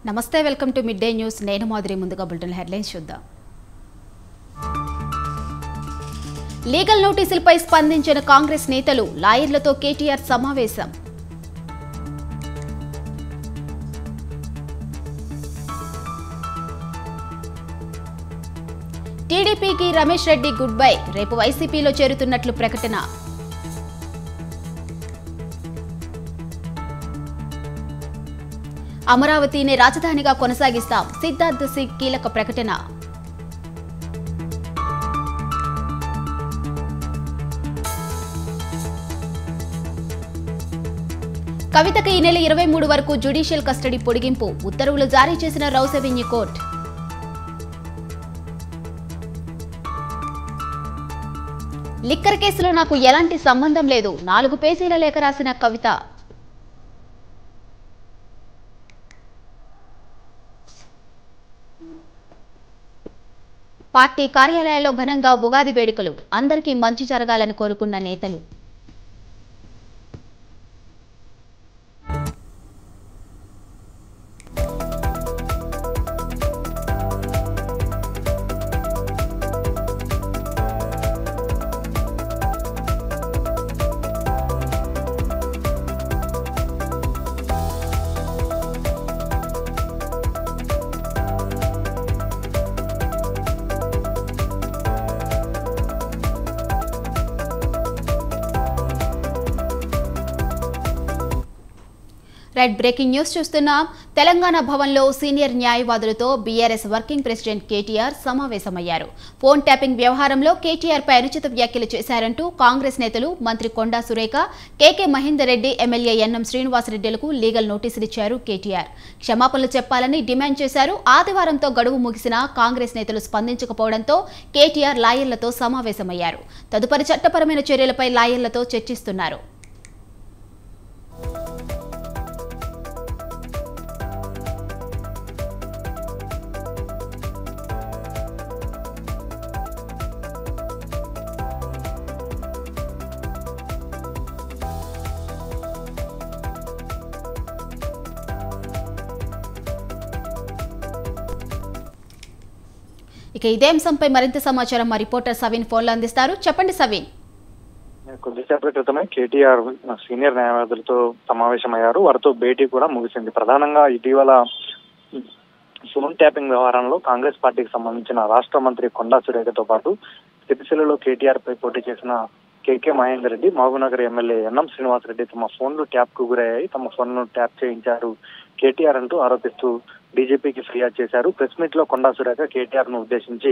నమస్తే welcome to mid day news నేను మాధురి ముందుగా బులెటిన్ హెడ్లైన్స్ చూద్దాం లీగల్ నోటీసులపై స్పందించిన కాంగ్రెస్ నేతలు లాయర్లతో కేటీఆర్ సమావేశం టీడీపీకి రమేష్ రెడ్డి గుడ్ బై రేపు వైసీపీలో చేరుతున్నట్లు ప్రకటన అమరావతిని రాజధానిగా కొనసాగిస్తాం సిద్ధార్థ్ సింగ్ కీలక ప్రకటన కవితకు ఈ నెల 23 వరకు జ్యుడిషియల్ కస్టడీ పొడిగింపు ఉత్తర్వులు జారీ చేసిన రౌస్ అవెన్యూ కోర్టు లిక్కర్ కేసులో నాకు ఎలాంటి సంబంధం లేదు 4 పేజీల లేఖ రాసిన కవిత పార్టీ కార్యాలయాల్లో ఘనంగా ఉగాది వేడుకలు అందరికీ మంచి జరగాలని కోరుకున్న నేతలు రైట్ బ్రేకింగ్ న్యూస్ చూస్తున్నాం తెలంగాణ భవన్లో సీనియర్ న్యాయవాదులతో బీఆర్ఎస్ వర్కింగ్ ప్రెసిడెంట్ కేటీఆర్ సమావేశమయ్యారు ఫోన్ ట్యాపింగ్ వ్యవహారంలో కేటీఆర్ పై అనుచిత వ్యాఖ్యలు చేశారంటూ కాంగ్రెస్ నేతలు మంత్రి కొండా సురేఖ కేకే మహేందర్ రెడ్డి ఎమ్మెల్యే ఎన్ఎం శ్రీనివాసరెడ్డిలకు లీగల్ నోటీసులు ఇచ్చారు కేటీఆర్ క్షమాపణలు చెప్పాలని డిమాండ్ చేశారు ఆదివారంతో గడువు ముగిసినా కాంగ్రెస్ నేతలు స్పందించకపోవడంతో కేటీఆర్ లాయర్లతో సమావేశమయ్యారు తదుపరి చట్టపరమైన చర్యలపై లాయర్లతో చర్చిస్తున్నారు ఇక ఇదే అంశంపై మరింత సమాచారం మా రిపోర్టర్ సవీన్ ఫోన్లో అందిస్తారు చెప్పండి సవీన్ కొద్దిసేపటి క్రితమే కేటీఆర్ సీనియర్ న్యాయవాదులతో సమావేశమయ్యారు వారితో భేటీ కూడా ముగిసింది ప్రధానంగా ఇటీవల ఫోన్ ట్యాపింగ్ వ్యవహారంలో కాంగ్రెస్ పార్టీకి సంబంధించిన రాష్ట్ర మంత్రి కొండా సురేఖతో పాటు సిరిసిల్లలో కేటీఆర్ పై పోటీ చేసిన కేకే మహేందర్ రెడ్డి మహబూబ్నగర్ ఎమ్మెల్యే ఎన్ఎం శ్రీనివాసరెడ్డి తమ ఫోన్లు ట్యాప్ కు గురయ్యాయి తమ ఫోన్ను ట్యాప్ చేయించారు కేటీఆర్ అంటూ ఆరోపిస్తూ డీజీపీకి ఫిర్యాదు చేశారు ప్రెస్ మీట్ లో కొండా సురేఖ కేటీఆర్ ను ఉద్దేశించి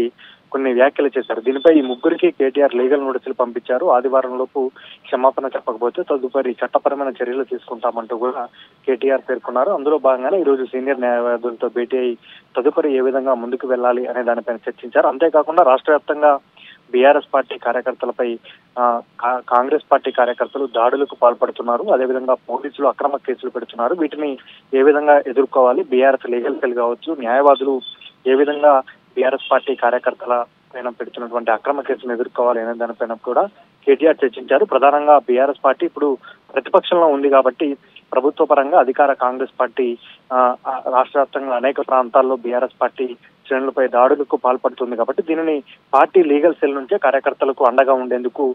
కొన్ని వ్యాఖ్యలు చేశారు దీనిపై ఈ ముగ్గురికి కేటీఆర్ లీగల్ నోటీసులు పంపించారు ఆదివారం లోపు క్షమాపణ చెప్పకపోతే తదుపరి చట్టపరమైన చర్యలు తీసుకుంటామంటూ కూడా కేటీఆర్ పేర్కొన్నారు అందులో భాగంగానే ఈ రోజు సీనియర్ న్యాయవాదులతో భేటీ అయి తదుపరి ఏ విధంగా ముందుకు వెళ్లాలి అనే దానిపైన చర్చించారు అంతేకాకుండా రాష్ట్ర వ్యాప్తంగా బీఆర్ఎస్ పార్టీ కార్యకర్తలపై కాంగ్రెస్ పార్టీ కార్యకర్తలు దాడులకు పాల్పడుతున్నారు అదేవిధంగా పోలీసులు అక్రమ కేసులు పెడుతున్నారు వీటిని ఏ విధంగా ఎదుర్కోవాలి బీఆర్ఎస్ లీగల్ సెల్ కావచ్చు న్యాయవాదులు ఏ విధంగా బీఆర్ఎస్ పార్టీ కార్యకర్తల పైన పెడుతున్నటువంటి అక్రమ కేసులను ఎదుర్కోవాలి అనే దానిపైన కూడా కేటీఆర్ చర్చించారు ప్రధానంగా బీఆర్ఎస్ పార్టీ ఇప్పుడు ప్రతిపక్షంలో ఉంది కాబట్టి ప్రభుత్వ పరంగా అధికార కాంగ్రెస్ పార్టీ రాష్ట్ర వ్యాప్తంగా అనేక ప్రాంతాల్లో బీఆర్ఎస్ పార్టీ శ్రేణులపై దాడులకు పాల్పడుతుంది కాబట్టి దీనిని పార్టీ లీగల్ సెల్ నుంచే కార్యకర్తలకు అండగా ఉండేందుకు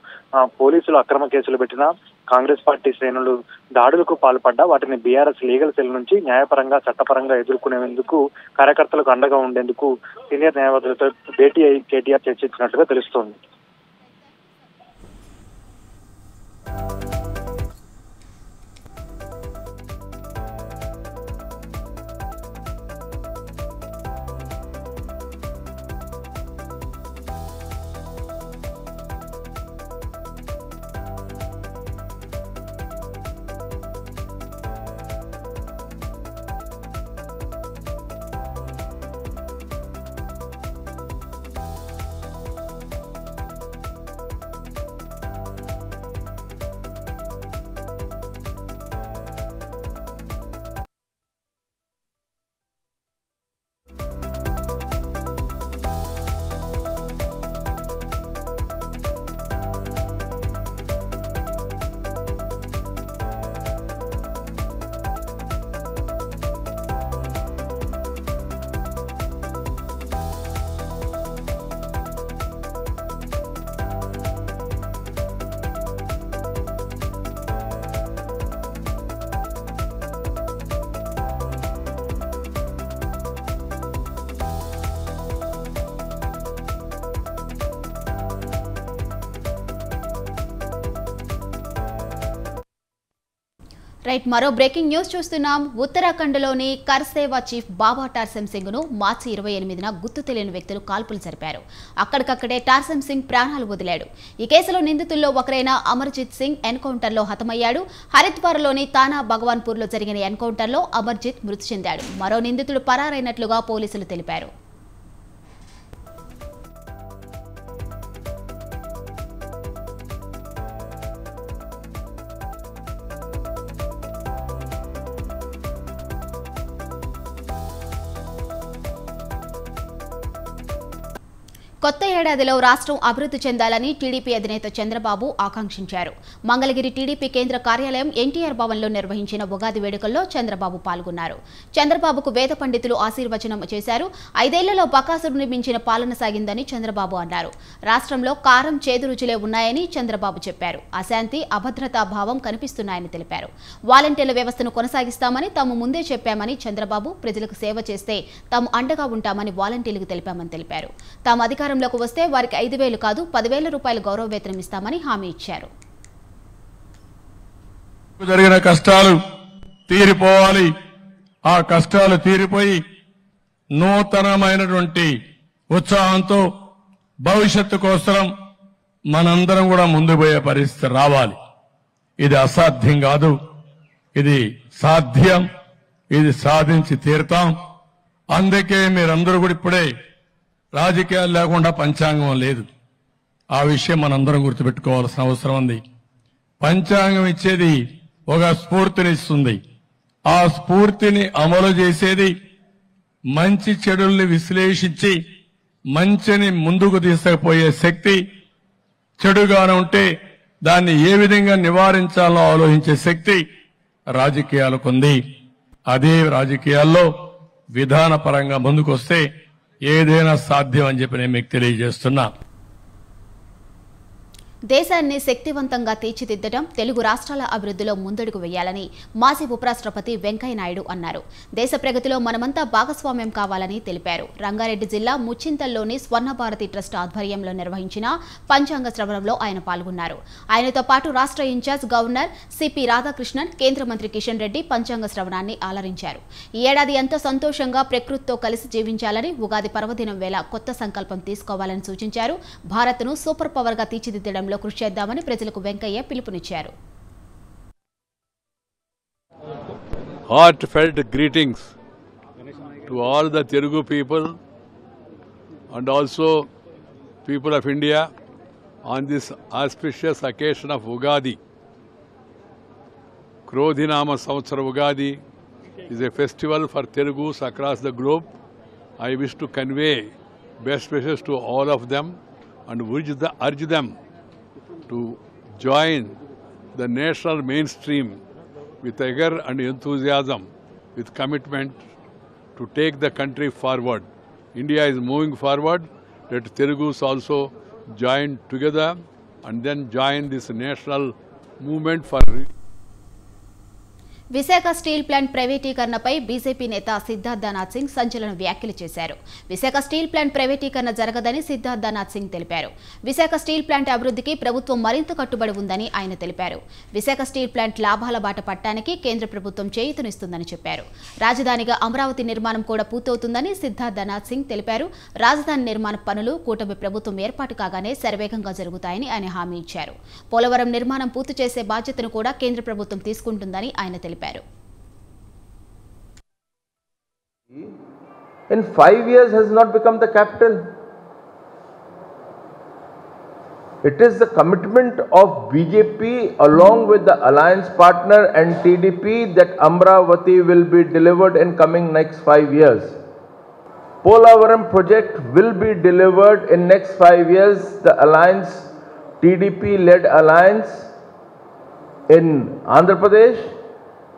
పోలీసులు అక్రమ కేసులు పెట్టినా కాంగ్రెస్ పార్టీ శ్రేణులు దాడులకు పాల్పడ్డా వాటిని బీఆర్ఎస్ లీగల్ సెల్ నుంచి న్యాయపరంగా చట్టపరంగా ఎదుర్కొనేందుకు కార్యకర్తలకు అండగా ఉండేందుకు సీనియర్ న్యాయవాదులతో భేటీ అయి కేటీఆర్ చర్చించినట్లుగా తెలుస్తోంది రైట్, మరో బ్రేకింగ్ న్యూస్ చూస్తున్నాం. ఉత్తరాఖండ్లోని కర్సేవా చీఫ్ బాబా టార్సెమ్ సింగ్ ను మార్చి 28న గుర్తు తెలియని వ్యక్తులు కాల్పులు జరిపారు. అక్కడికక్కడే టార్సెమ్ సింగ్ ప్రాణాలు వదిలాడు. ఈ కేసులో నిందితుల్లో ఒకరైన అమర్జిత్ సింగ్ ఎన్కౌంటర్లో హతమయ్యాడు. హరిద్వార్లోని తానా భగవాన్పూర్లో జరిగిన ఎన్కౌంటర్లో అమర్జిత్ మృతి చెందాడు. మరో నిందితుడు పరారైనట్లుగా పోలీసులు తెలిపారు. కొత్త ఏడాదిలో రాష్ట్రం అభివృద్ధి చెందాలని టీడీపీ అధినేత చంద్రబాబు ఆకాంక్షించారు. మంగళగిరి టీడీపీ కేంద్ర కార్యాలయం ఎన్టీఆర్ భవన్లో నిర్వహించిన ఉగాది వేడుకల్లో చంద్రబాబు పాల్గొన్నారు. చంద్రబాబుకు వేద పండితులు ఆశీర్వచనం చేశారు. 5 ఏళ్లలో బకాసురుని మించిన పాలన సాగిందని చంద్రబాబు అన్నారు. రాష్ట్రంలో కారం చేదు రుచులే ఉన్నాయని చంద్రబాబు చెప్పారు. అశాంతి, అభద్రతా భావం కనిపిస్తున్నాయని తెలిపారు. వాలంటీర్ల వ్యవస్థను కొనసాగిస్తామని తాము ముందే చెప్పామని చంద్రబాబు, ప్రజలకు సేవ చేస్తే తాము అండగా ఉంటామని వాలంటీర్లకు తెలిపామని తెలిపారు. తాము అధికారంలోకి వస్తే వారికి 5,000 కాదు 10,000 రూపాయల గౌరవ వేతనం ఇస్తామని హామీ ఇచ్చారు. జరిగిన కష్టాలు తీరిపోవాలి. ఆ కష్టాలు తీరిపోయి నూతనమైనటువంటి ఉత్సాహంతో భవిష్యత్తు కోసం మనందరం కూడా ముందు పోయే పరిస్థితి రావాలి. ఇది అసాధ్యం కాదు, ఇది సాధ్యం. ఇది సాధించి తీరుతాం. అందుకే మీరందరూ కూడా ఇప్పుడే రాజకీయాలు లేకుండా పంచాంగం లేదు. ఆ విషయం మనందరం గుర్తుపెట్టుకోవాల్సిన అవసరం ఉంది. పంచాంగం ఇచ్చేది ఒక స్ఫూర్తినిస్తుంది. ఆ స్ఫూర్తిని అమలు చేసేది మంచి చెడుల్ని విశ్లేషించి మంచిని ముందుకు తీసుకుపోయే శక్తి, చెడుగానే ఉంటే దాన్ని ఏ విధంగా నివారించాలో ఆలోచించే శక్తి రాజకీయాలకు ఉంది. అదే రాజకీయాల్లో విధానపరంగా ముందుకొస్తే ఏదైనా సాధ్యం అని చెప్పి నేను మీకు తెలియజేస్తున్నా. దేశాన్ని శక్తివంతంగా తీర్చిదిద్దడం, తెలుగు రాష్ట్రాల అభివృద్ధిలో ముందడుగు వేయాలని మాజీ ఉపరాష్ట్రపతి వెంకయ్యనాయుడు అన్నారు. దేశ ప్రగతిలో మనమంతా భాగస్వామ్యం కావాలని తెలిపారు. రంగారెడ్డి జిల్లా ముచ్చింతల్లోని స్వర్ణభారతి ట్రస్ట్ ఆధ్వర్యంలో నిర్వహించిన పంచాంగ శ్రవణంలో ఆయన పాల్గొన్నారు. ఆయనతో పాటు రాష్ట్ర ఇన్ఛార్జ్ గవర్నర్ సిపి రాధాకృష్ణన్, కేంద్ర మంత్రి కిషన్ రెడ్డి పంచాంగ శ్రవణాన్ని ఆలరించారు. ఈ ఏడాది ఎంతో సంతోషంగా ప్రకృతితో కలిసి జీవించాలని, ఉగాది పర్వదినం వేళ కొత్త సంకల్పం తీసుకోవాలని సూచించారు. భారత్ను సూపర్ పవర్గా తీర్చిదిద్దడం కృషి చేద్దామని ప్రజలకు వెంకయ్య పిలుపునిచ్చారు. Heartfelt greetings to all the Telugu people and also people of India on this auspicious occasion of Ugadi. Krodhinama Samvatsara Ugadi is a festival for Telugus across the globe. I wish to convey best wishes to all of them and urge them to join the national mainstream with vigor and enthusiasm, with commitment to take the country forward. India is moving forward. Let Telugus also join together and then join this national movement for Visakha steel plant ప్రైవేటీకరణపై BJP నేత సిద్ధార్థనాథ్ సింగ్ సంచలన వ్యాఖ్యలు చేశారు. Visakha steel plant ప్రైవేటీకరణ జరగదని సిద్ధార్థనాథ్ సింగ్ తెలిపారు. Visakha steel plant అభివృద్ధికి ప్రభుత్వం మరింత కట్టుబడి ఉందని ఆయన తెలిపారు. విశాఖ స్టీల్ ప్లాంట్ లాభాల బాట పట్టడానికి కేంద్ర ప్రభుత్వం చేయూతనిస్తుందని చెప్పారు. రాజధానిగా అమరావతి నిర్మాణం కూడా పూర్తవుతుందని సిద్ధార్థనాథ్ సింగ్ తెలిపారు. రాజధాని నిర్మాణ పనులు కూటమి ప్రభుత్వం ఏర్పాటు కాగానే శరవేగంగా జరుగుతాయని ఆయన హామీ ఇచ్చారు. పోలవరం నిర్మాణం పూర్తి చేసే బాధ్యతను కూడా కేంద్ర ప్రభుత్వం తీసుకుంటుందని ఆయన తెలిపారు. In 5 years has not become the capital. It is the commitment of BJP along with the alliance partner and TDP that Amravati will be delivered in coming next 5 years. Polavaram project will be delivered in next 5 years. The alliance, TDP-led alliance in Andhra Pradesh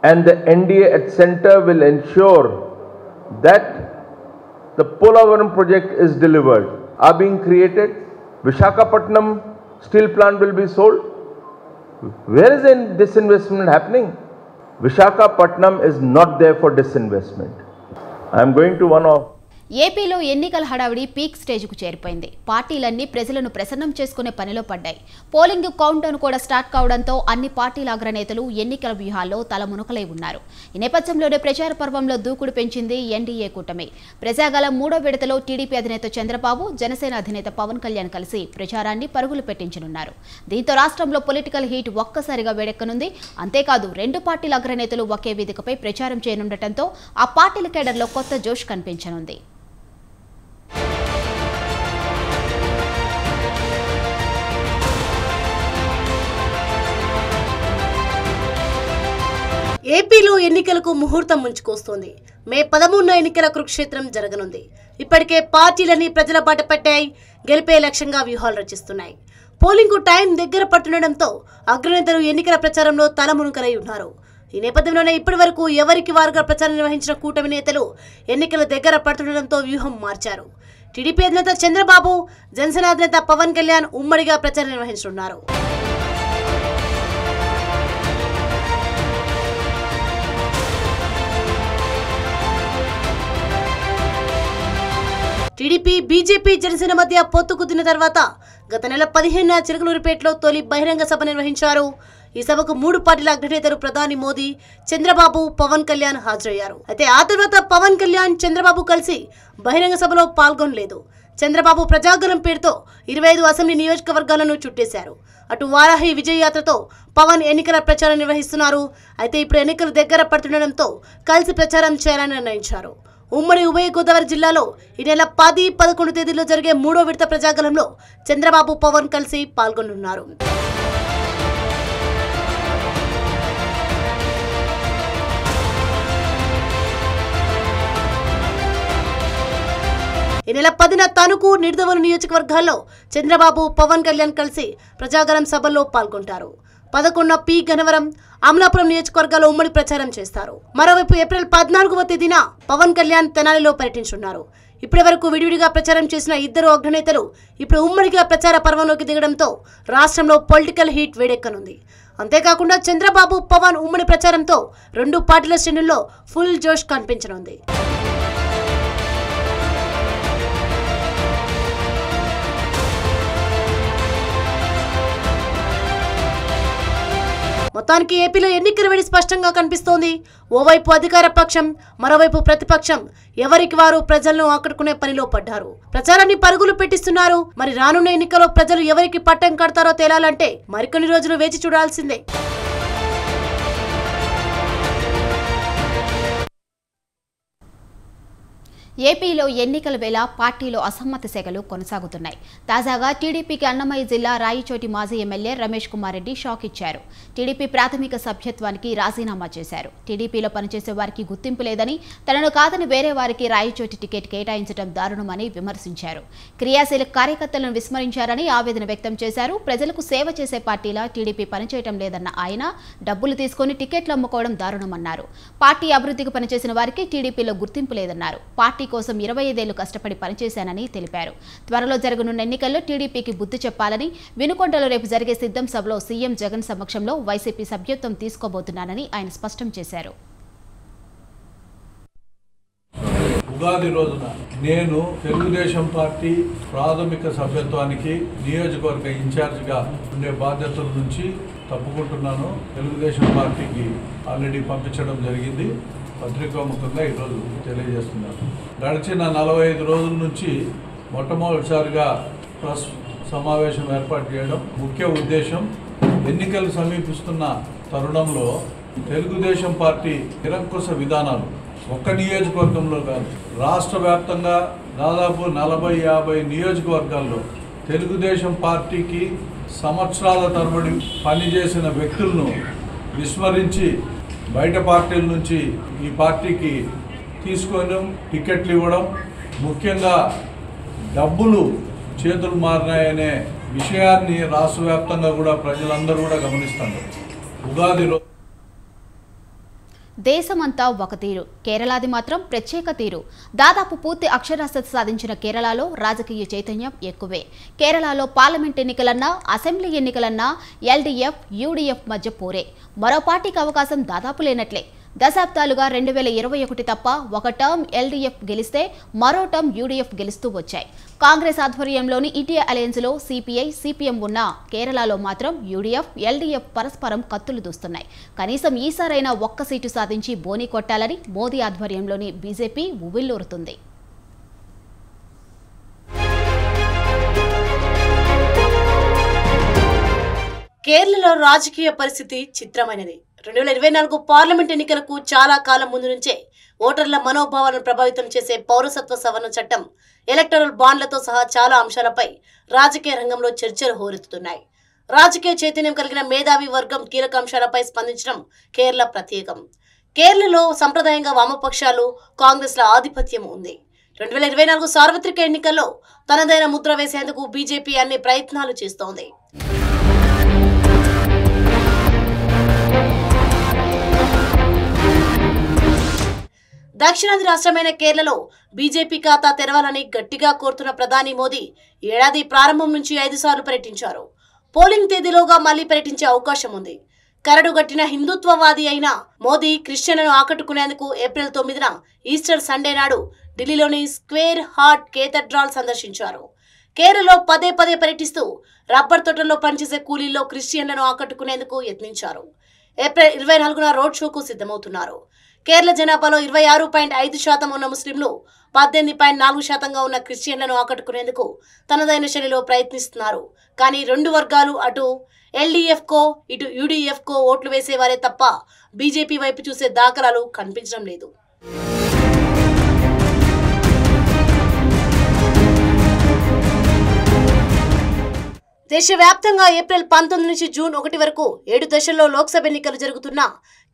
and the NDA at center will ensure that the Polavaram project is delivered, are being created. Visakhapatnam steel plant will be sold. Where is disinvestment happening? Visakhapatnam is not there for disinvestment. I am going to one of ఏపీలో ఎన్నికల హడావిడి peak స్టేజ్కు చేరిపోయింది. పార్టీలన్నీ ప్రజలను ప్రసన్నం చేసుకునే పనిలో పడ్డాయి. Polling countdown కూడా స్టార్ట్ కావడంతో అన్ని పార్టీల అగ్రనేతలు ఎన్నికల వ్యూహాల్లో తలమునకలై ఉన్నారు. ఈ నేపథ్యంలోనే ప్రచార పర్వంలో దూకుడు పెంచింది ఎన్డీఏ కూటమి. ప్రజాగళం 3వ విడతలో టీడీపీ అధినేత చంద్రబాబు, జనసేన అధినేత పవన్ కళ్యాణ్ కలిసి ప్రచారాన్ని పరుగులు పెట్టించనున్నారు. దీంతో రాష్ట్రంలో పొలిటికల్ హీట్ ఒక్కసారిగా వేడెక్కనుంది. అంతేకాదు రెండు పార్టీల అగ్రనేతలు ఒకే వేదికపై ప్రచారం చేయనుండటంతో ఆ పార్టీల కేడర్లో కొత్త జోష్ కనిపించనుంది. ఏపీలో ఎన్నికలకు ముహూర్తం ముంచుకొస్తోంది. మే 13న ఎన్నికల కురుక్షేత్రం జరగనుంది. ఇప్పటికే పార్టీలన్నీ ప్రజల బాట పట్టాయి. గెలిపే లక్ష్యంగా వ్యూహాలు రచిస్తున్నాయి. పోలింగ్ కు టైం దగ్గర పట్టడంతో అగ్రనేతలు ఎన్నికల ప్రచారంలో తలమునకలై ఉన్నారు. ఈ నేపథ్యంలోనే ఇప్పటి వరకు ఎవరికి వారుగా ప్రచారం నిర్వహించిన కూటమి నేతలు ఎన్నికల దగ్గర పడుతుండటంతో వ్యూహం మార్చారు. టీడీపీ అధినేత చంద్రబాబు, జనసేన అధినేత పవన్ కళ్యాణ్ ఉమ్మడిగా ప్రచారం నిర్వహించనున్నారు. టీడీపీ, బీజేపీ, జనసేన మధ్య పొత్తు కుదిరిన తర్వాత గత నెల 15న చిలకలూరిపేటలో తొలి బహిరంగ సభ నిర్వహించారు. ఈ సభకు 3 పార్టీల అగ్రనేతలు ప్రధాని మోదీ, చంద్రబాబు, పవన్ కళ్యాణ్ హాజరయ్యారు. అయితే ఆ తర్వాత పవన్ కళ్యాణ్, చంద్రబాబు కలిసి బహిరంగ సభలో పాల్గొనలేదు. చంద్రబాబు ప్రజాగళం పేరుతో 25 అసెంబ్లీ నియోజకవర్గాలను చుట్టేశారు. అటు వారాహి విజయ యాత్రతో పవన్ ఎన్నికల ప్రచారం నిర్వహిస్తున్నారు. అయితే ఇప్పుడు ఎన్నికలు దగ్గర పడుతుండటంతో కలిసి ప్రచారం చేయాలని నిర్ణయించారు. ఉమ్మడి ఉభయ గోదావరి జిల్లాలో ఈ నెల 10, 11 తేదీల్లో జరిగే 3వ విడత ప్రజాగళంలో చంద్రబాబు, పవన్ కలిసి పాల్గొనున్నారు. ఈ నెల 10న తణుకు, నిడదవోలు నియోజకవర్గాల్లో చంద్రబాబు, పవన్ కళ్యాణ్ కలిసి ప్రజాగళం సభల్లో పాల్గొంటారు. 11న పి గన్నవరం, అమలాపురం నియోజకవర్గాల్లో ఉమ్మడి ప్రచారం చేస్తారు. మరోవైపు ఏప్రిల్ 14వ తేదీన పవన్ కళ్యాణ్ తెనాలిలో పర్యటించనున్నారు. ఇప్పటి వరకు విడివిడిగా ప్రచారం చేసిన ఇద్దరు అగ్రనేతలు ఇప్పుడు ఉమ్మడిగా ప్రచార పర్వంలోకి దిగడంతో రాష్ట్రంలో పొలిటికల్ హీట్ వేడెక్కనుంది. అంతేకాకుండా చంద్రబాబు, పవన్ ఉమ్మడి ప్రచారంతో రెండు పార్టీల శ్రేణుల్లో ఫుల్ జోష్ కనిపించనుంది. మొత్తానికి ఏపీలో ఎన్నికల వేడి స్పష్టంగా కనిపిస్తోంది. ఓవైపు అధికార పక్షం, మరోవైపు ప్రతిపక్షం ఎవరికి వారు ప్రజలను ఆకట్టుకునే పనిలో పడ్డారు. ప్రచారాన్ని పరుగులు పెట్టిస్తున్నారు. మరి రానున్న ఎన్నికల్లో ప్రజలు ఎవరికి పట్టం కడతారో తేలాలంటే మరికొన్ని రోజులు వేచి చూడాల్సిందే. ఏపీలో ఎన్నికల వేళ పార్టీలో అసమ్మతి సెగలు కొనసాగుతున్నాయి. తాజాగా టీడీపీకి అన్నమయ్య జిల్లా రాయచోటి మాజీ ఎమ్మెల్యే రమేష్ కుమార్ రెడ్డి షాక్ ఇచ్చారు. టీడీపీ ప్రాథమిక సభ్యత్వానికి రాజీనామా చేశారు. టీడీపీలో పనిచేసే వారికి గుర్తింపు లేదని, తనను కాదని వేరే వారికి రాయచోటి టికెట్ కేటాయించడం దారుణమని విమర్శించారు. క్రియాశీల కార్యకర్తలను విస్మరించారని ఆవేదన వ్యక్తం చేశారు. ప్రజలకు సేవ చేసే పార్టీలా టీడీపీ పనిచేయడం లేదన్న ఆయన డబ్బులు తీసుకుని టికెట్లు అమ్ముకోవడం దారుణమన్నారు. పార్టీ అభివృద్ధికి పనిచేసిన వారికి టీడీపీలో గుర్తింపు లేదన్నారు. పార్టీ కోసం 25 ఏళ్లు కష్టపడి పనిచేశానని తెలిపారు. త్వరలో జరగనున్న ఎన్నికల్లో టీడీపీకి బుద్ధి చెప్పాలని, వినుకొండలో రేపు జరిగే సిద్ధం సభలో సీఎం జగన్ సమక్షంలో వైసీపీ సభ్యత్వం తీసుకోబోతున్నానని ఆయన స్పష్టం చేశారు. ఉగాది రోజున నేను తెలుగుదేశం పార్టీ ప్రాథమిక సభ్యత్వానికి నియోజకవర్గ ఇన్ఛార్జిగా ఉండే బాధ్యతల నుంచి తప్పుకుంటున్నాను. తెలుగుదేశం పార్టీకి ఆల్రెడీ పంపించడం జరిగింది. పత్రికాముఖంగా ఈరోజు తెలియజేస్తున్నాను. గడిచిన 45 రోజుల నుంచి మొట్టమొదటిసారిగా ప్రెస్ సమావేశం ఏర్పాటు చేయడం ముఖ్య ఉద్దేశం. ఎన్నికలు సమీపిస్తున్న తరుణంలో తెలుగుదేశం పార్టీ నిరంకుశ విధానాలు ఒక్క నియోజకవర్గంలో కాదు, రాష్ట్ర వ్యాప్తంగా దాదాపు 40-50 నియోజకవర్గాల్లో తెలుగుదేశం పార్టీకి సంవత్సరాల తరబడి పనిచేసిన వ్యక్తులను విస్మరించి బయట పార్టీల నుంచి ఈ పార్టీకి తీసుకోవడం, టికెట్లు ఇవ్వడం, ముఖ్యంగా డబ్బులు చేతులు మారినాయనే విషయాన్ని రాష్ట్ర వ్యాప్తంగా కూడా ప్రజలందరూ కూడా గమనిస్తున్నారు. ఉగాది రోజు దేశమంతా ఒక తీరు, కేరళది మాత్రం ప్రత్యేక తీరు. దాదాపు పూర్తి అక్షరాస్యత సాధించిన కేరళలో రాజకీయ చైతన్యం ఎక్కువే. కేరళలో పార్లమెంట్ ఎన్నికలన్నా, అసెంబ్లీ ఎన్నికలన్నా ఎల్డీఎఫ్, యూడీఎఫ్ మధ్య పోరే. మరో పార్టీకి అవకాశం దాదాపు లేనట్లే. దశాబ్దాలుగా 2021 తప్ప ఒక టర్మ్ ఎల్డీఎఫ్ గెలిస్తే మరో టర్మ్ యూడీఎఫ్ గెలుస్తూ వచ్చాయి. కాంగ్రెస్ ఆధ్వర్యంలోని ఇండియా అలయన్స్లో సిపిఐ, సిపిఎం ఉన్న కేరళలో మాత్రం యూడీఎఫ్, ఎల్డీఎఫ్ పరస్పరం కత్తులు దూస్తున్నాయి. కనీసం ఈసారైనా ఒక్క సీటు సాధించి బోని కొట్టాలని మోదీ ఆధ్వర్యంలోని బీజేపీ ఉవ్విళ్లూరుతుంది. కేరళలో రాజకీయ పరిస్థితి చిత్రమైనది. 2024 పార్లమెంట్ ఎన్నికలకు చాలా కాలం ముందు నుంచే ఓటర్ల మనోభావాలను ప్రభావితం చేసే పౌరసత్వ సవరణ చట్టం, ఎలక్టరల్ బాండ్లతో సహా చాలా అంశాలపై రాజకీయ రంగంలో చర్చలు హోరెత్తుతున్నాయి. రాజకీయ చైతన్యం కలిగిన మేధావి వర్గం కీలక అంశాలపై స్పందించడం కేరళ ప్రత్యేకం. కేరళలో సంప్రదాయంగా వామపక్షాలు, కాంగ్రెస్ల ఆధిపత్యం ఉంది. 2024 సార్వత్రిక ఎన్నికల్లో తనదైన ముద్ర వేసేందుకు బీజేపీ అన్ని ప్రయత్నాలు చేస్తోంది. దక్షిణాది రాష్ట్రమైన కేరళలో బీజేపీ ఖాతా తెరవాలని గట్టిగా కోరుతున్న ప్రధాని మోదీ ఏడాది ప్రారంభం నుంచి 5 సార్లు పర్యటించారు. పోలింగ్ తేదీలోగా మళ్లీ పర్యటించే అవకాశం ఉంది. కరడుగట్టిన హిందుత్వవాది అయిన మోదీ క్రిస్టియన్లను ఆకట్టుకునేందుకు ఏప్రిల్ 9న ఈస్టర్ సండే నాడు ఢిల్లీలోని స్క్వేర్ హార్ట్ కేథడ్రాల్ సందర్శించారు. కేరళలో పదే పర్యటిస్తూ రబ్బర్ తోటల్లో పనిచేసే కూలీల్లో క్రిస్టియన్లను ఆకట్టుకునేందుకు యత్నించారు. ఏప్రిల్ 24న రోడ్ షోకు సిద్ధమవుతున్నారు. కేరళ జనాభాలో 26.5% ఉన్న ముస్లింలు, 18.4% ఉన్న క్రిస్టియన్లను ఆకట్టుకునేందుకు తనదైన శైలిలో ప్రయత్నిస్తున్నారు. కానీ రెండు వర్గాలు అటు ఎల్డీఎఫ్కో ఇటు యూడీఎఫ్కో ఓట్లు వేసేవారే తప్ప బీజేపీ వైపు చూసే దాఖలాలు కనిపించడం లేదు. దేశవ్యాప్తంగా ఏప్రిల్ 19 నుంచి జూన్ 1 వరకు 7 దశల్లో లోక్సభ ఎన్నికలు జరుగుతున్న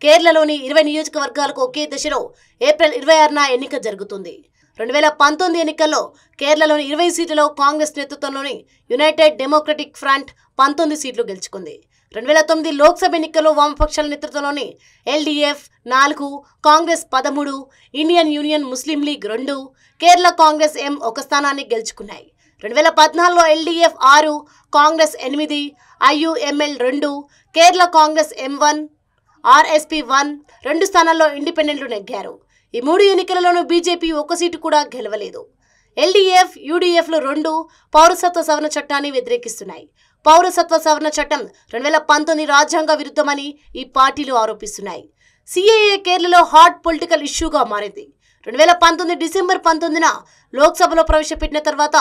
కేరళలోని 20 నియోజకవర్గాలకు ఒకే దశలో ఏప్రిల్ 26న ఎన్నిక జరుగుతుంది. 2019 ఎన్నికల్లో కేరళలోని 20 సీట్లలో కాంగ్రెస్ నేతృత్వంలోని యునైటెడ్ డెమోక్రటిక్ ఫ్రంట్ 19 సీట్లు గెలుచుకుంది. 2009 లోక్సభ ఎన్నికల్లో వామపక్షాల నేతృత్వంలోని LDF 4, Congress 13, Indian union Muslim league 2, Kerala Congress M 1 స్థానాన్ని గెలుచుకున్నాయి. 2014లో LDF 6, Congress 8, IUML 2, Kerala Congress M1, RSP 1, 2 స్థానాల్లో ఇండిపెండెంట్లు నెగ్గారు. ఈ 3 ఎన్నికలలోనూ బీజేపీ 1 సీటు కూడా గెలవలేదు. ఎల్డీఎఫ్, యూడీఎఫ్లు 2 పౌరసత్వ సవరణ చట్టాన్ని వ్యతిరేకిస్తున్నాయి. పౌరసత్వ సవరణ చట్టం 2019 రాజ్యాంగ విరుద్ధమని ఈ పార్టీలు ఆరోపిస్తున్నాయి. సిఏఏ కేరళలో హాట్ పొలిటికల్ ఇష్యూగా మారింది. 2019 డిసెంబర్ 19న లోక్సభలో ప్రవేశపెట్టిన తర్వాత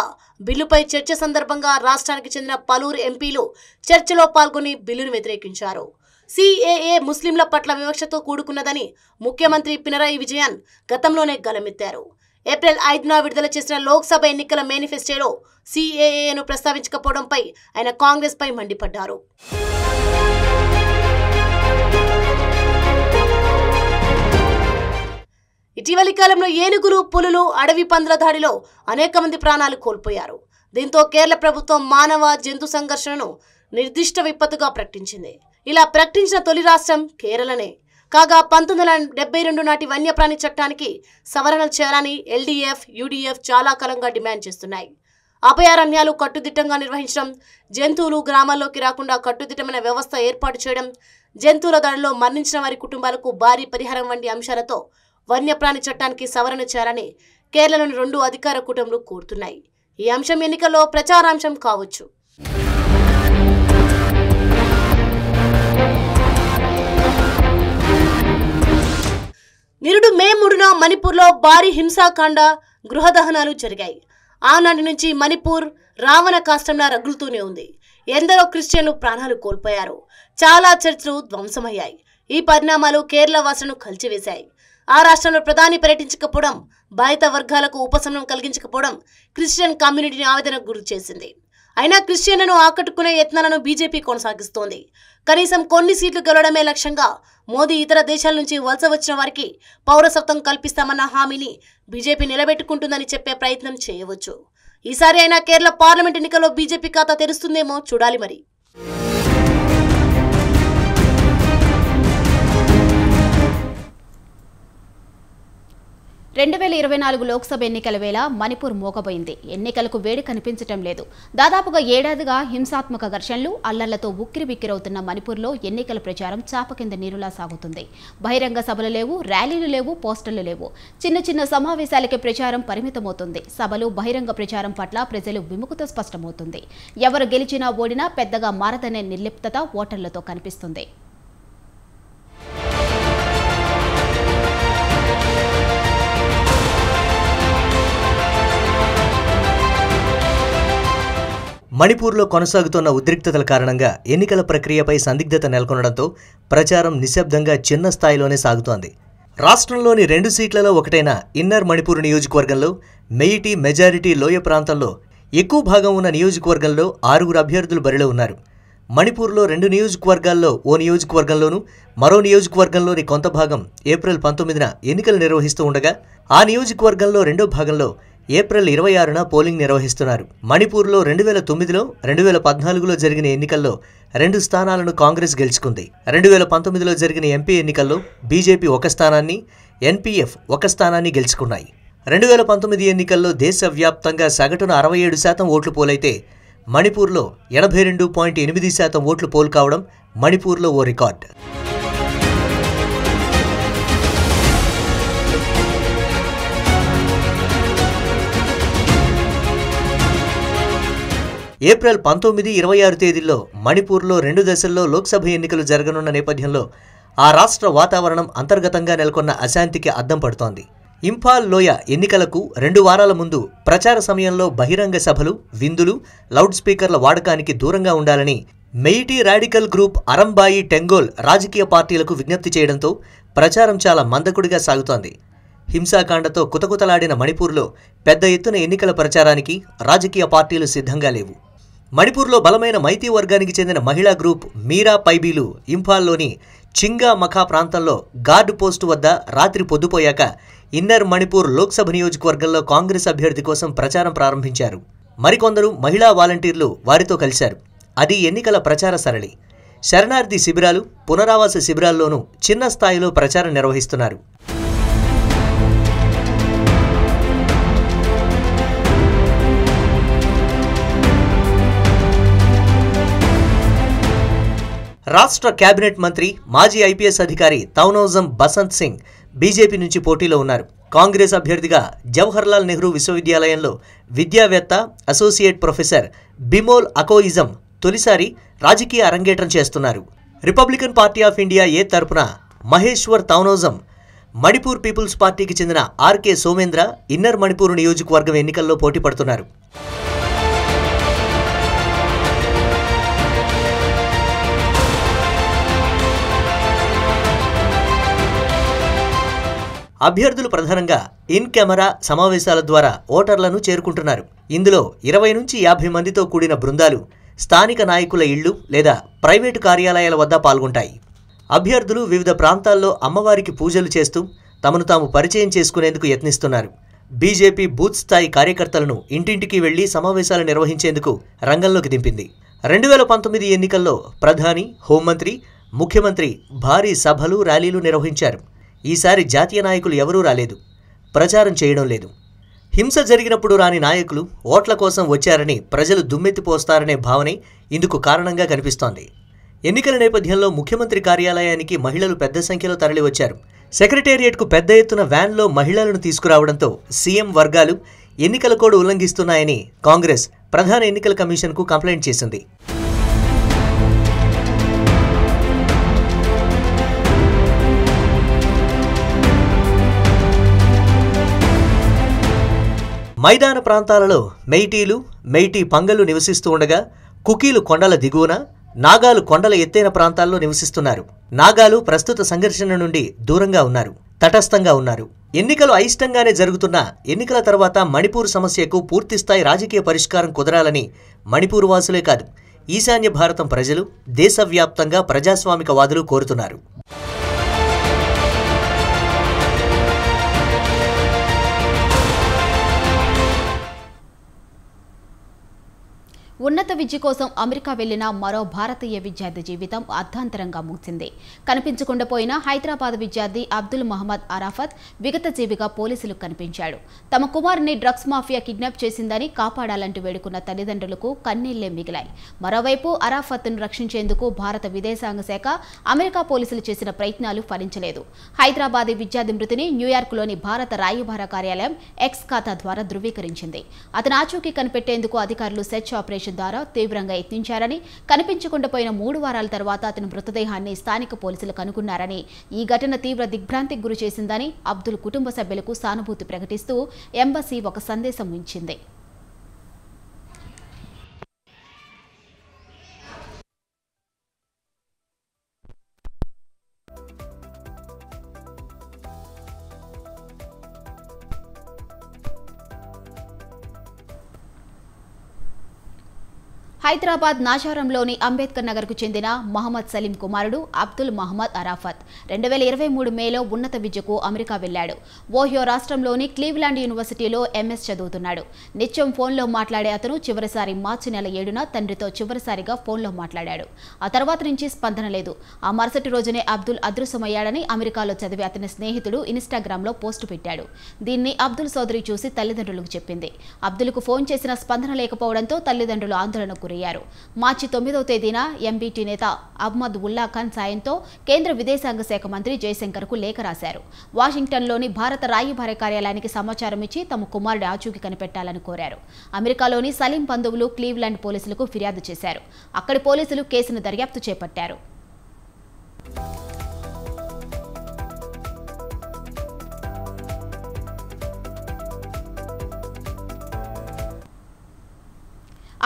బిల్లుపై చర్చ సందర్భంగా రాష్ట్రానికి చెందిన పలువురు ఎంపీలు చర్చలో పాల్గొని బిల్లును వ్యతిరేకించారు. సిఏఏ ముస్లింల పట్ల వివక్షతో కూడుకున్నదని ముఖ్యమంత్రి పినరాయి విజయన్ గతంలోనే గలమెత్తారు. ఏప్రిల్ 5న విడుదల చేసిన లోక్సభ ఎన్నికల మేనిఫెస్టోలో సిఏఏను ప్రస్తావించకపోవడంపై ఆయన కాంగ్రెస్ పై మండిపడ్డారు. ఇటీవలి కాలంలో ఏనుగులు, పులులు, అడవి పందుల దాడిలో అనేక మంది ప్రాణాలు కోల్పోయారు. దీంతో కేరళ ప్రభుత్వం మానవ జంతు సంఘర్షణను నిర్దిష్ట విపత్తుగా ప్రకటించింది. ఇలా ప్రకటించిన తొలి రాష్ట్రం కేరళనే. కాగా 1972 నాటి వన్యప్రాణి చట్టానికి సవరణలు చేయాలని ఎల్డీఎఫ్, యూడీఎఫ్ చాలా కాలంగా డిమాండ్ చేస్తున్నాయి. అభయారణ్యాలు కట్టుదిట్టంగా నిర్వహించడం, జంతువులు గ్రామాల్లోకి రాకుండా కట్టుదిట్టమైన వ్యవస్థ ఏర్పాటు చేయడం, జంతువుల దాడిలో మరణించిన వారి కుటుంబాలకు భారీ పరిహారం వంటి అంశాలతో వన్యప్రాణి చట్టానికి సవరణ చేయాలని కేరళలోని 2 అధికార కూటములు కోరుతున్నాయి. ఈ అంశం ఎన్నికల్లో ప్రచారాంశం కావచ్చు. నిరుడు మే 3న మణిపూర్లో భారీ హింసాకాండ, గృహదహనాలు జరిగాయి. ఆనాటి నుంచి మణిపూర్ రావణ కాష్టంలా రగులుతూనే ఉంది. ఎందరో క్రిస్టియన్లు ప్రాణాలు కోల్పోయారు. చాలా చర్చిలు ధ్వంసమయ్యాయి. ఈ పరిణామాలు కేరళ వాసులను కలిచివేశాయి. ఆ రాష్ట్రంలో ప్రధాని పర్యటించకపోవడం, బాధిత వర్గాలకు ఉపశమనం కలిగించకపోవడం క్రిస్టియన్ కమ్యూనిటీని ఆవేదనకు గురి చేసింది. అయినా క్రిస్టియన్లను ఆకట్టుకునే యత్నాలను బీజేపీ కొనసాగిస్తోంది. కనీసం కొన్ని సీట్లు గెలవడమే లక్ష్యంగా మోదీ ఇతర దేశాల నుంచి వలస వచ్చిన వారికి పౌరసత్వం కల్పిస్తామన్న హామీని బీజేపీ నిలబెట్టుకుంటుందని చెప్పే ప్రయత్నం చేయవచ్చు. ఈసారి అయినా కేరళ పార్లమెంట్ ఎన్నికల్లో బీజేపీ ఖాతా తెరుస్తుందేమో చూడాలి మరి. 2024 లోక్సభ ఎన్నికల వేళ మణిపూర్ మోగబోయింది. ఎన్నికలకు వేడి కనిపించటం లేదు. దాదాపుగా ఏడాదిగా హింసాత్మక ఘర్షణలు, అల్లర్లతో ఉక్కిరిబిక్కిరవుతున్న మణిపూర్లో ఎన్నికల ప్రచారం చాప కింద నీరులా సాగుతుంది. బహిరంగ సభలు లేవు, ర్యాలీలు లేవు, పోస్టర్లు లేవు. చిన్న చిన్న సమావేశాలకే ప్రచారం పరిమితమవుతుంది. సభలు, బహిరంగ ప్రచారం పట్ల ప్రజలు విముఖత స్పష్టమవుతుంది. ఎవరు గెలిచినా ఓడినా పెద్దగా మారదనే నిర్లిప్తత ఓటర్లతో కనిపిస్తుంది. మణిపూర్లో కొనసాగుతున్న ఉద్రిక్తతల కారణంగా ఎన్నికల ప్రక్రియపై సందిగ్ధత నెలకొనడంతో ప్రచారం నిశ్శబ్దంగా చిన్న స్థాయిలోనే సాగుతోంది. రాష్ట్రంలోని 2 సీట్లలో ఒకటైన ఇన్నర్ మణిపూర్ నియోజకవర్గంలో మెయిటీ మెజారిటీ లోయ ప్రాంతంలో ఎక్కువ భాగం ఉన్న నియోజకవర్గంలో 6 అభ్యర్థులు బరిలో ఉన్నారు. మణిపూర్లో 2 నియోజకవర్గాల్లో ఓ నియోజకవర్గంలోనూ మరో నియోజకవర్గంలోని కొంత భాగం ఏప్రిల్ 19న ఎన్నికలు నిర్వహిస్తూ ఉండగా ఆ నియోజకవర్గంలో రెండో భాగంలో ఏప్రిల్ 26న పోలింగ్ నిర్వహిస్తున్నారు. మణిపూర్లో 2009లో 2014లో జరిగిన ఎన్నికల్లో 2 స్థానాలను కాంగ్రెస్ గెలుచుకుంది. 2019లో జరిగిన ఎంపీ ఎన్నికల్లో బీజేపీ 1 స్థానాన్ని, ఎన్పీఎఫ్ 1 స్థానాన్ని గెలుచుకున్నాయి. 2019 ఎన్నికల్లో దేశవ్యాప్తంగా సగటున 67% ఓట్లు పోలైతే మణిపూర్లో 82.8% ఓట్లు పోల్ కావడం మణిపూర్లో ఓ రికార్డు. ఏప్రిల్ 19, 26 తేదీల్లో మణిపూర్లో 2 దశల్లో లోక్సభ ఎన్నికలు జరగనున్న నేపథ్యంలో ఆ రాష్ట్ర వాతావరణం అంతర్గతంగా నెలకొన్న అశాంతికి అద్దం పడుతోంది. ఇంఫాల్ లోయ ఎన్నికలకు 2 వారాల ముందు ప్రచార సమయంలో బహిరంగ సభలు, విందులు, లౌడ్ స్పీకర్ల వాడకానికి దూరంగా ఉండాలని మెయిటీ రాడికల్ గ్రూప్ అరంబాయి టెంగోల్ రాజకీయ పార్టీలకు విజ్ఞప్తి చేయడంతో ప్రచారం చాలా మందకొడిగా సాగుతోంది. హింసాకాండతో కుతకుతలాడిన మణిపూర్లో పెద్ద ఎత్తున ఎన్నికల ప్రచారానికి రాజకీయ పార్టీలు సిద్ధంగా లేవు. మణిపూర్లో బలమైన మైతీ వర్గానికి చెందిన మహిళా గ్రూప్ మీరా పైబీలు ఇంఫాల్లోని చింగా మఖా ప్రాంతంలో గార్డు పోస్టు వద్ద రాత్రి పొద్దుపోయాక ఇన్నర్ మణిపూర్ లోక్సభ నియోజకవర్గంలో కాంగ్రెస్ అభ్యర్థి కోసం ప్రచారం ప్రారంభించారు. మరికొందరు మహిళా వాలంటీర్లు వారితో కలిశారు. అది ఎన్నికల ప్రచార సరళి. శరణార్థి శిబిరాలు, పునరావాస శిబిరాల్లోనూ చిన్న స్థాయిలో ప్రచారం నిర్వహిస్తున్నారు. రాష్ట్ర కేబినెట్ మంత్రి, మాజీ ఐపీఎస్ అధికారి తౌనౌజం బసంత్ సింగ్ బీజేపీ నుంచి పోటీలో ఉన్నారు. కాంగ్రెస్ అభ్యర్థిగా జవహర్లాల్ నెహ్రూ విశ్వవిద్యాలయంలో విద్యావేత్త, అసోసియేట్ ప్రొఫెసర్ బిమోల్ అకోయిజం తొలిసారి రాజకీయ అరంగేట్రం చేస్తున్నారు. రిపబ్లికన్ పార్టీ ఆఫ్ ఇండియా ఏ తరపున మహేశ్వర్ తౌనౌజం, మణిపూర్ పీపుల్స్ పార్టీకి చెందిన ఆర్కే సోమేంద్ర ఇన్నర్ మణిపూర్ నియోజకవర్గం ఎన్నికల్లో పోటీ పడుతున్నారు. అభ్యర్థులు ప్రధానంగా ఇన్ కెమెరా సమావేశాల ద్వారా ఓటర్లను చేరుకుంటున్నారు. ఇందులో 20 నుంచి 50 మందితో కూడిన బృందాలు స్థానిక నాయకుల ఇళ్లు లేదా ప్రైవేటు కార్యాలయాల వద్ద పాల్గొంటాయి. అభ్యర్థులు వివిధ ప్రాంతాల్లో అమ్మవారికి పూజలు చేస్తూ తమను తాము పరిచయం చేసుకునేందుకు యత్నిస్తున్నారు. బీజేపీ బూత్ స్థాయి కార్యకర్తలను ఇంటింటికి వెళ్లి సమావేశాలు నిర్వహించేందుకు రంగంలోకి దింపింది. 2019 ఎన్నికల్లో ప్రధాని, హోంమంత్రి, ముఖ్యమంత్రి భారీ సభలు, ర్యాలీలు నిర్వహించారు. ఈసారి జాతీయ నాయకులు ఎవరూ రాలేదు, ప్రచారం చేయడం లేదు. హింస జరిగినప్పుడు రాని నాయకులు ఓట్ల కోసం వచ్చారని ప్రజలు దుమ్మెత్తిపోస్తారనే భావనే ఇందుకు కారణంగా కనిపిస్తోంది. ఎన్నికల నేపథ్యంలో ముఖ్యమంత్రి కార్యాలయానికి మహిళలు పెద్ద సంఖ్యలో తరలివచ్చారు. సెక్రటేరియట్కు పెద్ద ఎత్తున వ్యాన్లో మహిళలను తీసుకురావడంతో సీఎం వర్గాలు ఎన్నికల కోడ్ ఉల్లంఘిస్తున్నాయని కాంగ్రెస్ ప్రధాన ఎన్నికల కమిషన్కు కంప్లైంట్ చేసింది. మైదాన ప్రాంతాలలో మెయిటీలు, మెయిటీ పంగలు నివసిస్తూ ఉండగా కుకీలు కొండల దిగువన, నాగాలు కొండల ఎత్తైన ప్రాంతాల్లో నివసిస్తున్నారు. నాగాలు ప్రస్తుత సంఘర్షణ నుండి దూరంగా ఉన్నారు, తటస్థంగా ఉన్నారు. ఎన్నికలు అయిష్టంగానే జరుగుతున్నా ఎన్నికల తర్వాత మణిపూర్ సమస్యకు పూర్తిస్థాయి రాజకీయ పరిష్కారం కుదరాలని మణిపూర్ వాసులే కాదు, ఈశాన్య భారతం ప్రజలు, దేశవ్యాప్తంగా ప్రజాస్వామికవాదులు కోరుతున్నారు. ఉన్నత విద్య కోసం అమెరికా వెళ్లిన మరో భారతీయ విద్యార్థి జీవితం అర్థాంతరంగా ముగిసింది. కనిపించకుండా పోయిన హైదరాబాద్ విద్యార్థి అబ్దుల్ మహమ్మద్ అరాఫత్ విగత జీవిగా పోలీసులకు కనిపించాడు. తమ కుమారుని డ్రగ్స్ మాఫియా కిడ్నాప్ చేసిందని కాపాడాలంటూ వేడుకున్న తల్లిదండ్రులకు కన్నీళ్లే మిగిలాయి. మరోవైపు అరాఫత్ను రక్షించేందుకు భారత విదేశాంగ శాఖ, అమెరికా పోలీసులు చేసిన ప్రయత్నాలు ఫలించలేదు. హైదరాబాద్ విద్యార్థి మృతిని న్యూయార్క్లోని భారత రాయబార కార్యాలయం ఎక్స్ ఖాతా ద్వారా ధృవీకరించింది. అతని ఆచూకీ కనిపెట్టేందుకు అధికారులు సెర్చ్ ఆపరేషన్ ద్వారా తీవ్రంగా యత్నించారని, కనిపించకుండా పోయిన 3 వారాల తర్వాత అతని మృతదేహాన్ని స్థానిక పోలీసులు కనుగొన్నారని, ఈ ఘటన తీవ్ర దిగ్భ్రాంతికి గురి చేసిందని అబ్దుల్ కుటుంబ సభ్యులకు సానుభూతి ప్రకటిస్తూ ఎంబసీ ఒక సందేశం ఉంచింది. హైదరాబాద్ నాచారంలోని అంబేద్కర్ నగర్కు చెందిన మహమ్మద్ సలీం కుమారుడు అబ్దుల్ మహమ్మద్ అరాఫత్ 2023 మేలో ఉన్నత విద్యకు అమెరికా వెళ్లాడు. ఓహియో రాష్ట్రంలోని క్లీవ్లాండ్ యూనివర్సిటీలో ఎంఎస్ చదువుతున్నాడు. నిత్యం ఫోన్లో మాట్లాడే అతను చివరిసారి మార్చి నెల 7న తండ్రితో చివరిసారిగా ఫోన్లో మాట్లాడాడు. ఆ తర్వాత నుంచి స్పందన లేదు. ఆ మరుసటి రోజునే అబ్దుల్ అదృశ్యమయ్యాడని అమెరికాలో చదివే అతని స్నేహితుడు ఇన్స్టాగ్రామ్లో పోస్టు పెట్టాడు. దీన్ని అబ్దుల్ సోదరి చూసి తల్లిదండ్రులకు చెప్పింది. అబ్దుల్కు ఫోన్ చేసిన స్పందన లేకపోవడంతో తల్లిదండ్రులు ఆందోళనకు గురయ్యారు. మార్చి 9వ తేదీన ఎంబీటీ నేత అహ్మద్ ఉల్లా ఖాన్ సాయంతో కేంద్ర విదేశాంగ శాఖ మంత్రి జయశంకర్కు లేఖ రాశారు. వాషింగ్టన్లోని భారత రాయబార కార్యాలయానికి సమాచారం ఇచ్చి తమ కుమారుడి ఆచూకీ కనిపెట్టాలని కోరారు. అమెరికాలోని సలీం బంధువులు క్లీవ్లాండ్ పోలీసులకు ఫిర్యాదు చేశారు. అక్కడి పోలీసులు కేసును దర్యాప్తు చేపట్టారు.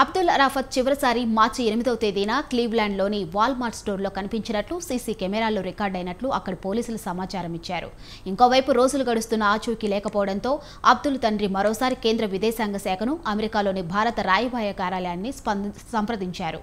అబ్దుల్ అరాఫత్ చివరిసారి మార్చి 8వ తేదీన క్లీవ్లాండ్లోని వాల్మార్ట్ స్టోర్లో కనిపించినట్లు సీసీ కెమెరాల్లో రికార్డైనట్లు అక్కడి పోలీసులు సమాచారం ఇచ్చారు. ఇంకోవైపు రోజులు గడుస్తున్న ఆచూకీ లేకపోవడంతో అబ్దుల్ తండ్రి మరోసారి కేంద్ర విదేశాంగ శాఖను, అమెరికాలోని భారత రాయబార కార్యాలయాన్ని సంప్రదించారు.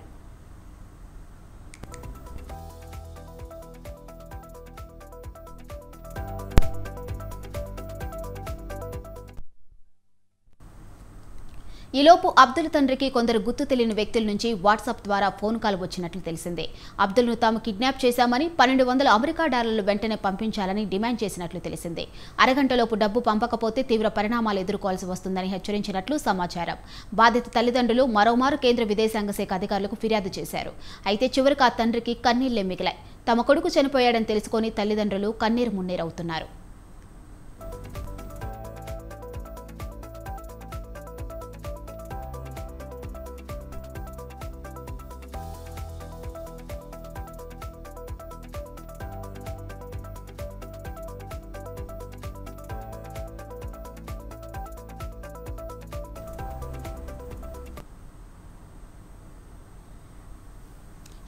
ఈలోపు అబ్దుల్ తండ్రికి కొందరు గుర్తు తెలియని వ్యక్తుల నుంచి వాట్సాప్ ద్వారా ఫోన్ కాల్ వచ్చినట్లు తెలిసిందే. అబ్దుల్ను తాము కిడ్నాప్ చేశామని, 1200 అమెరికా డాలర్లు వెంటనే పంపించాలని డిమాండ్ చేసినట్లు తెలిసిందే. అరగంటలోపు డబ్బు పంపకపోతే తీవ్ర పరిణామాలు ఎదుర్కోవాల్సి వస్తుందని హెచ్చరించినట్లు సమాచారం. బాధిత తల్లిదండ్రులు మరోమారు కేంద్ర విదేశాంగ శాఖ అధికారులకు ఫిర్యాదు చేశారు. అయితే చివరికి ఆ తండ్రికి కన్నీళ్లే మిగిలాయి. తమ కొడుకు చనిపోయాడని తెలుసుకొని తల్లిదండ్రులు కన్నీరు మున్నీరవుతున్నారు.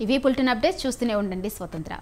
ఇవి బులెటిన్ అప్డేట్స్. చూస్తూనే ఉండండి స్వతంత్ర.